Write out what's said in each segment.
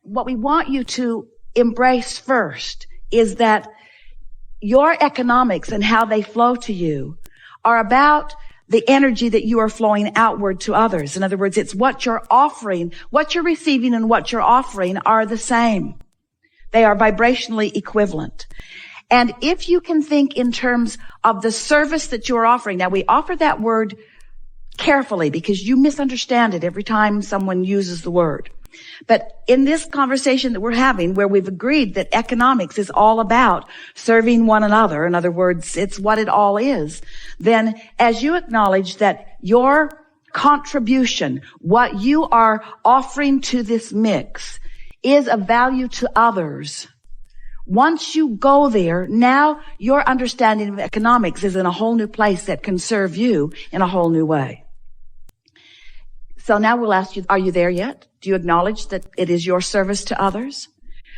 what we want you to embrace first is that your economics and how they flow to you are about the energy that you are flowing outward to others. In other words, it's what you're offering, what you're receiving and what you're offering are the same. They are vibrationally equivalent. And if you can think in terms of the service that you're offering, now we offer that word carefully because you misunderstand it every time someone uses the word. But in this conversation that we're having, where we've agreed that economics is all about serving one another, in other words, it's what it all is, then as you acknowledge that your contribution, what you are offering to this mix, is of value to others, once you go there, now your understanding of economics is in a whole new place that can serve you in a whole new way. So now we'll ask you, are you there yet? Do you acknowledge that it is your service to others?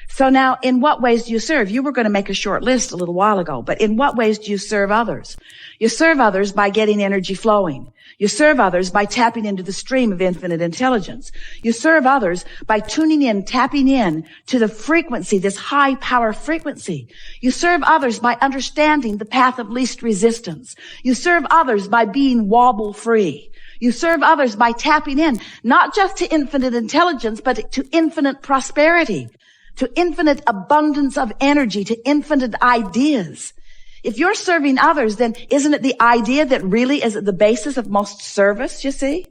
So now, in what ways do you serve? You were going to make a short list a little while ago, but in what ways do you serve others? You serve others by getting energy flowing. You serve others by tapping into the stream of infinite intelligence. You serve others by tuning in, tapping in to the frequency, this high power frequency. You serve others by understanding the path of least resistance. You serve others by being wobble free. You serve others by tapping in, not just to infinite intelligence, but to infinite prosperity, to infinite abundance of energy, to infinite ideas. If you're serving others, then isn't it the idea that really is at the basis of most service, you see?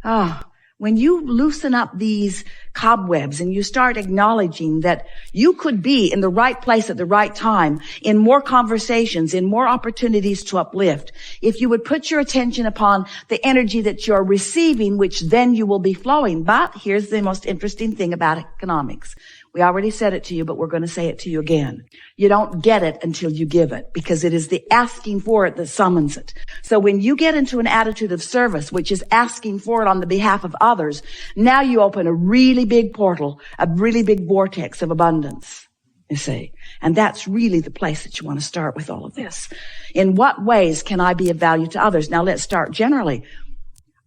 When you loosen up these cobwebs and you start acknowledging that you could be in the right place at the right time, in more conversations, in more opportunities to uplift, if you would put your attention upon the energy that you're receiving, which then you will be flowing. But here's the most interesting thing about economics. We already said it to you, but we're going to say it to you again. You don't get it until you give it, because it is the asking for it that summons it. So when you get into an attitude of service, which is asking for it on the behalf of others, now you open a really big portal, a really big vortex of abundance, you see. And that's really the place that you want to start with all of this. In what ways can I be of value to others? Now let's start generally.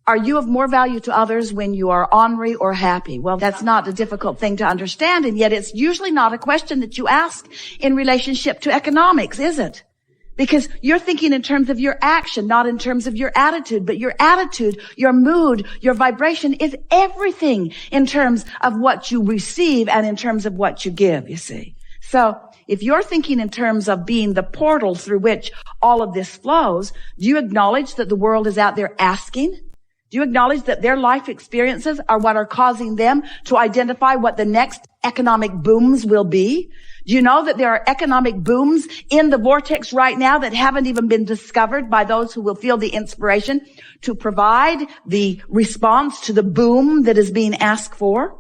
Are you of more value to others when you are ornery or happy? Well, that's not a difficult thing to understand, and yet it's usually not a question that you ask in relationship to economics, is it? Because you're thinking in terms of your action, not in terms of your attitude. But your attitude, your mood, your vibration is everything in terms of what you receive and in terms of what you give, you see. So if you're thinking in terms of being the portal through which all of this flows, do you acknowledge that the world is out there asking? Do you acknowledge that their life experiences are what are causing them to identify what the next economic booms will be? Do you know that there are economic booms in the vortex right now that haven't even been discovered by those who will feel the inspiration to provide the response to the boom that is being asked for?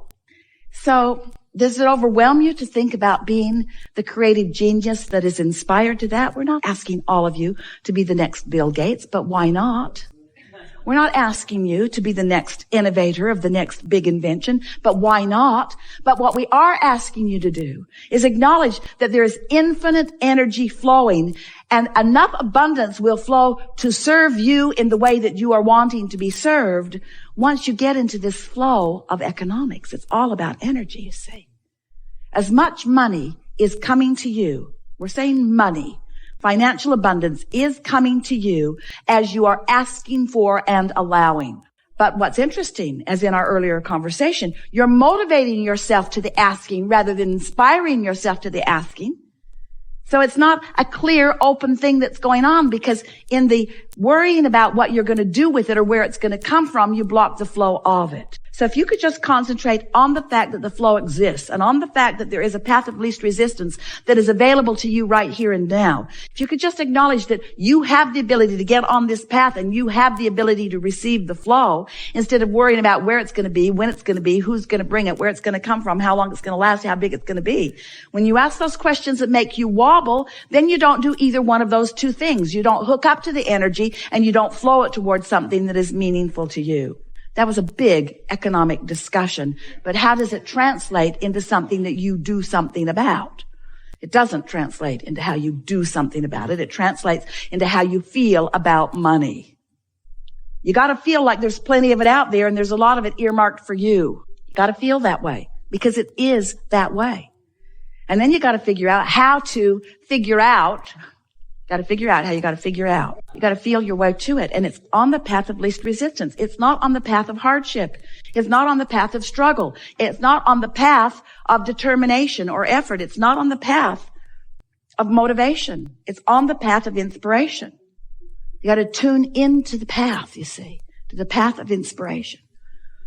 So does it overwhelm you to think about being the creative genius that is inspired to that? We're not asking all of you to be the next Bill Gates, but why not? We're not asking you to be the next innovator of the next big invention, but why not? But what we are asking you to do is acknowledge that there is infinite energy flowing, and enough abundance will flow to serve you in the way that you are wanting to be served once you get into this flow of economics. It's all about energy, you see. As much money is coming to you, we're saying money, financial abundance is coming to you as you are asking for and allowing. But what's interesting, as in our earlier conversation, you're motivating yourself to the asking rather than inspiring yourself to the asking. So it's not a clear, open thing that's going on, because in the worrying about what you're going to do with it or where it's going to come from, you block the flow of it. So if you could just concentrate on the fact that the flow exists and on the fact that there is a path of least resistance that is available to you right here and now, if you could just acknowledge that you have the ability to get on this path and you have the ability to receive the flow, instead of worrying about where it's going to be, when it's going to be, who's going to bring it, where it's going to come from, how long it's going to last, how big it's going to be. When you ask those questions that make you wobble, then you don't do either one of those two things. You don't hook up to the energy and you don't flow it towards something that is meaningful to you. That was a big economic discussion, but how does it translate into something that you do something about? It doesn't translate into how you do something about it. It translates into how you feel about money. You got to feel like there's plenty of it out there and there's a lot of it earmarked for you. You got to feel that way. because it is that way. And then you got to figure out how to figure out. Got to figure out how you got to figure out. You got to feel your way to it. And it's on the path of least resistance. It's not on the path of hardship. It's not on the path of struggle. It's not on the path of determination or effort. It's not on the path of motivation. It's on the path of inspiration. You got to tune into the path, you see, to the path of inspiration.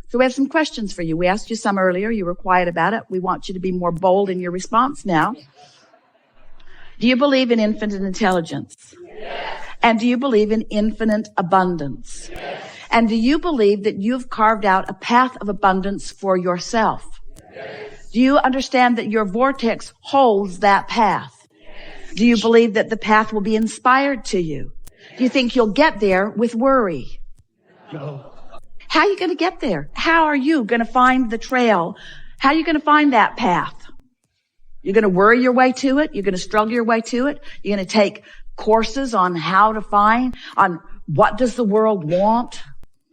So we have some questions for you. We asked you some earlier. You were quiet about it. We want you to be more bold in your response now. Do you believe in infinite intelligence? Yes. And do you believe in infinite abundance? Yes. And do you believe that you've carved out a path of abundance for yourself? Yes. Do you understand that your vortex holds that path? Yes. Do you believe that the path will be inspired to you? Do you think you'll get there with worry? No. How are you going to get there? How are you going to find the trail? How are you going to find that path? You're going to worry your way to it. You're going to struggle your way to it. You're going to take courses on how to find, on what does the world want.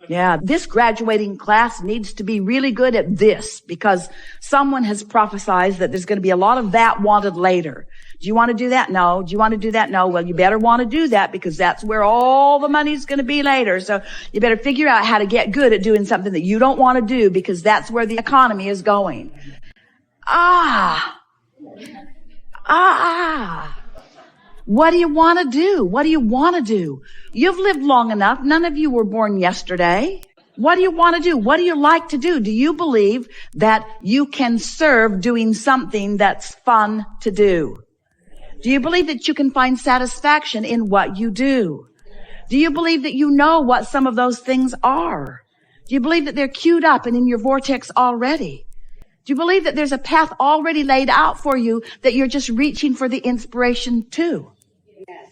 Yeah, this graduating class needs to be really good at this because someone has prophesied that there's going to be a lot of that wanted later. Do you want to do that? No. Do you want to do that? No. Well, you better want to do that because that's where all the money's going to be later. So you better figure out how to get good at doing something that you don't want to do because that's where the economy is going. What do you want to do? What do you want to do? You've lived long enough. None of you were born yesterday. What do you want to do? What do you like to do? Do you believe that you can serve doing something that's fun to do? Do you believe that you can find satisfaction in what you do? Do you believe that you know what some of those things are? Do you believe that they're queued up and in your vortex already? Do you believe that there's a path already laid out for you that you're just reaching for the inspiration to?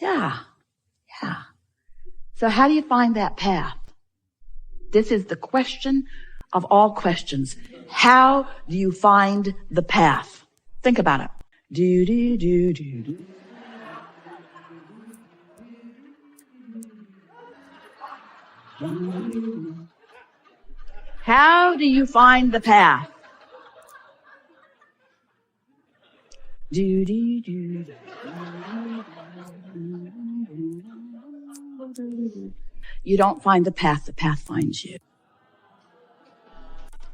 Yeah. So how do you find that path? This is the question of all questions. How do you find the path? Think about it. Do, do, do, do, do. How do you find the path? Do, do, do, do. You don't find the path finds you.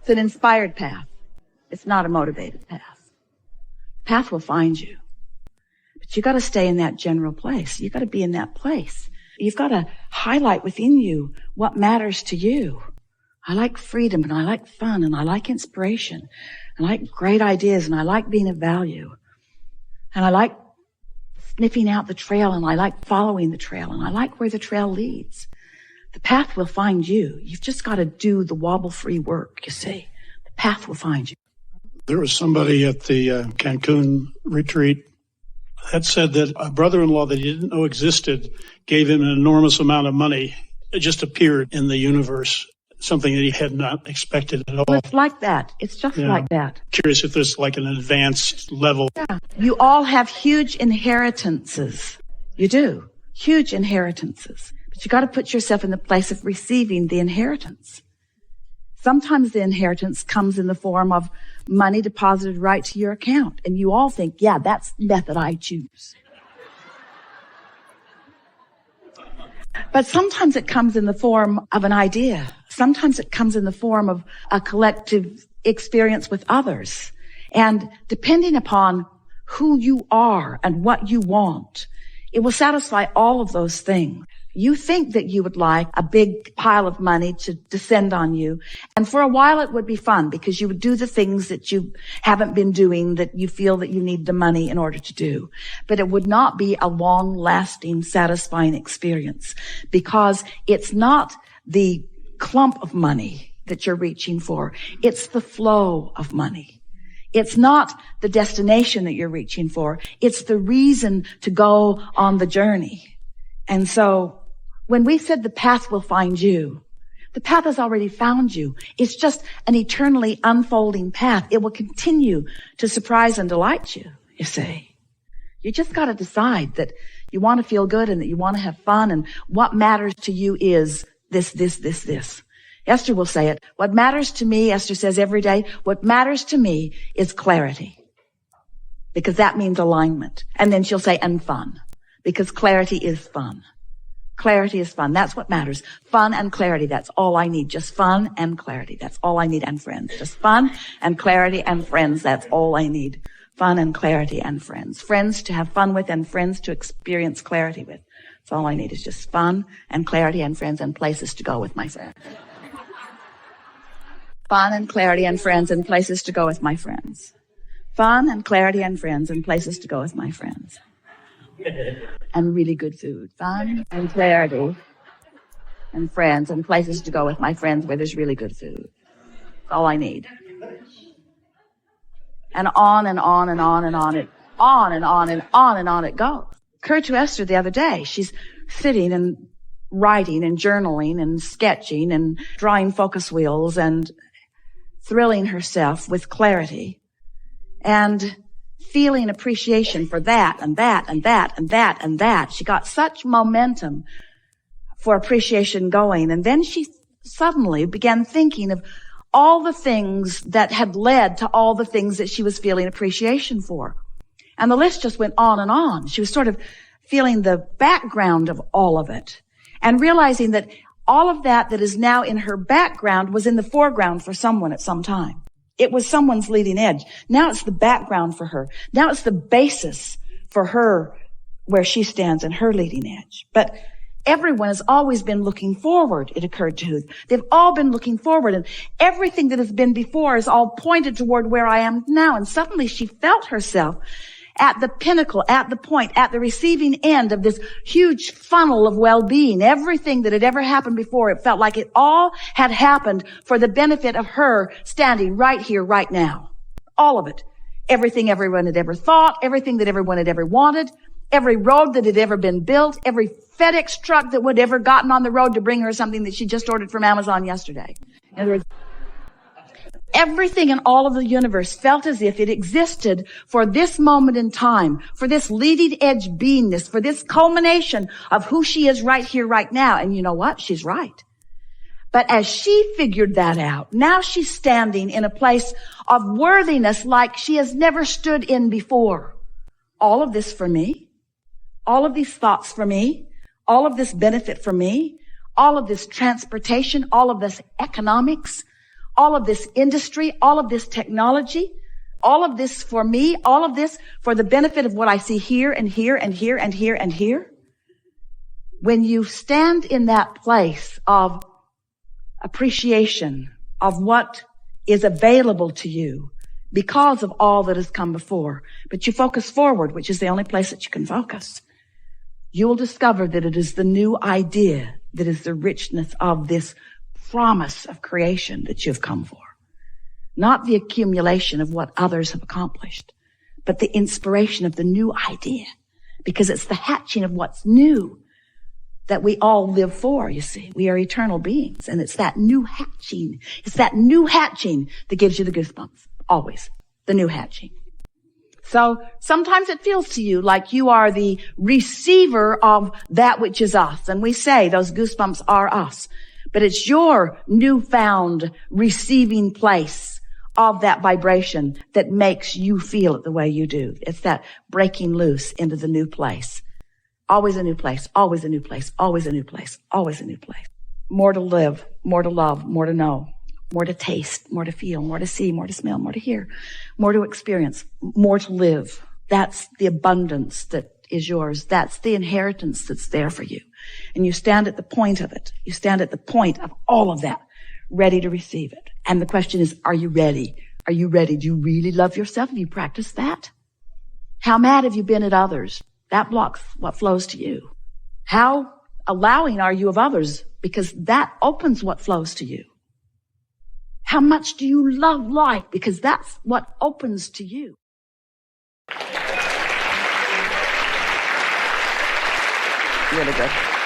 It's an inspired path. It's not a motivated path. The path will find you. But you got to stay in that general place. You got to be in that place. You've got to highlight within you what matters to you. I like freedom and I like fun and I like inspiration. I like great ideas and I like being of value. And I like sniffing out the trail and I like following the trail and I like where the trail leads. The path will find you. You've just got to do the wobble-free work, you see. The path will find you. There was somebody at the Cancun retreat that said that a brother-in-law that he didn't know existed gave him an enormous amount of money. It just appeared in the universe, something that he had not expected at all. Well, it's like that. It's just like that. Curious if there's like an advanced level. Yeah. You all have huge inheritances. You do. Huge inheritances. But you got to put yourself in the place of receiving the inheritance. Sometimes the inheritance comes in the form of money deposited right to your account. And you all think, yeah, that's the method I choose. But sometimes it comes in the form of an idea. Sometimes it comes in the form of a collective experience with others. And depending upon who you are and what you want, it will satisfy all of those things. You think that you would like a big pile of money to descend on you. And for a while it would be fun because you would do the things that you haven't been doing that you feel that you need the money in order to do. But it would not be a long-lasting, satisfying experience because it's not the clump of money that you're reaching for. It's the flow of money. It's not the destination that you're reaching for. It's the reason to go on the journey. And so when we said the path will find you, the path has already found you. It's just an eternally unfolding path. It will continue to surprise and delight you, you see. You just got to decide that you want to feel good and that you want to have fun and what matters to you is this. Esther will say it. What matters to me, Esther says every day, what matters to me is clarity. Because that means alignment. And then she'll say, and fun. Because clarity is fun. Clarity is fun. That's what matters. Fun and clarity. That's all I need. Just fun and clarity. That's all I need. And friends. Just fun and clarity and friends. That's all I need. Fun and clarity and friends. Friends to have fun with and friends to experience clarity with. That's all I need is just fun and clarity and friends and places to go with my friends. Fun and clarity and friends and places to go with my friends. Fun and clarity and friends and places to go with my friends. And really good food. Fun and clarity and friends and places to go with my friends where there's really good food. That's all I need. And on and on and on and on it, on and on and on and on it goes. Occurred to Esther the other day. She's sitting and writing and journaling and sketching and drawing focus wheels and thrilling herself with clarity and feeling appreciation for that and that and that and that and that. She got such momentum for appreciation going. And then she suddenly began thinking of all the things that had led to all the things that she was feeling appreciation for. And the list just went on and on. She was sort of feeling the background of all of it and realizing that all of that is now in her background was in the foreground for someone at some time. It was someone's leading edge. Now it's the background for her. Now it's the basis for her where she stands in her leading edge. But everyone has always been looking forward, it occurred to her. They've all been looking forward, and everything that has been before is all pointed toward where I am now. And suddenly she felt herself at the pinnacle, at the point, at the receiving end of this huge funnel of well-being. Everything that had ever happened before, it felt like it all had happened for the benefit of her standing right here, right now. All of it. Everything everyone had ever thought, everything that everyone had ever wanted, every road that had ever been built, every FedEx truck that would ever gotten on the road to bring her something that she just ordered from Amazon yesterday. In other words, everything in all of the universe felt as if it existed for this moment in time, for this leading edge beingness, for this culmination of who she is right here, right now. And you know what? She's right. But as she figured that out, now she's standing in a place of worthiness like she has never stood in before. All of this for me, all of these thoughts for me, all of this benefit for me, all of this transportation, all of this economics, all of this industry, all of this technology, all of this for me, all of this for the benefit of what I see here and here and here and here and here. When you stand in that place of appreciation of what is available to you because of all that has come before, but you focus forward, which is the only place that you can focus, you will discover that it is the new idea that is the richness of this promise of creation that you've come for. Not the accumulation of what others have accomplished, but the inspiration of the new idea, because it's the hatching of what's new that we all live for, you see. We are eternal beings, and it's that new hatching. It's that new hatching that gives you the goosebumps. Always. The new hatching. So sometimes it feels to you like you are the receiver of that which is us. And we say those goosebumps are us. But it's your newfound receiving place of that vibration that makes you feel it the way you do. It's that breaking loose into the new place. Always a new place, always a new place, always a new place, always a new place. More to live, more to love, more to know, more to taste, more to feel, more to see, more to smell, more to hear, more to experience, more to live. That's the abundance that is yours. That's the inheritance that's there for you. And you stand at the point of it. You stand at the point of all of that, ready to receive it. And the question is, are you ready? Are you ready? Do you really love yourself? Have you practiced that? How mad have you been at others? That blocks what flows to you. How allowing are you of others? Because that opens what flows to you. How much do you love life? Because that's what opens to you. Really good.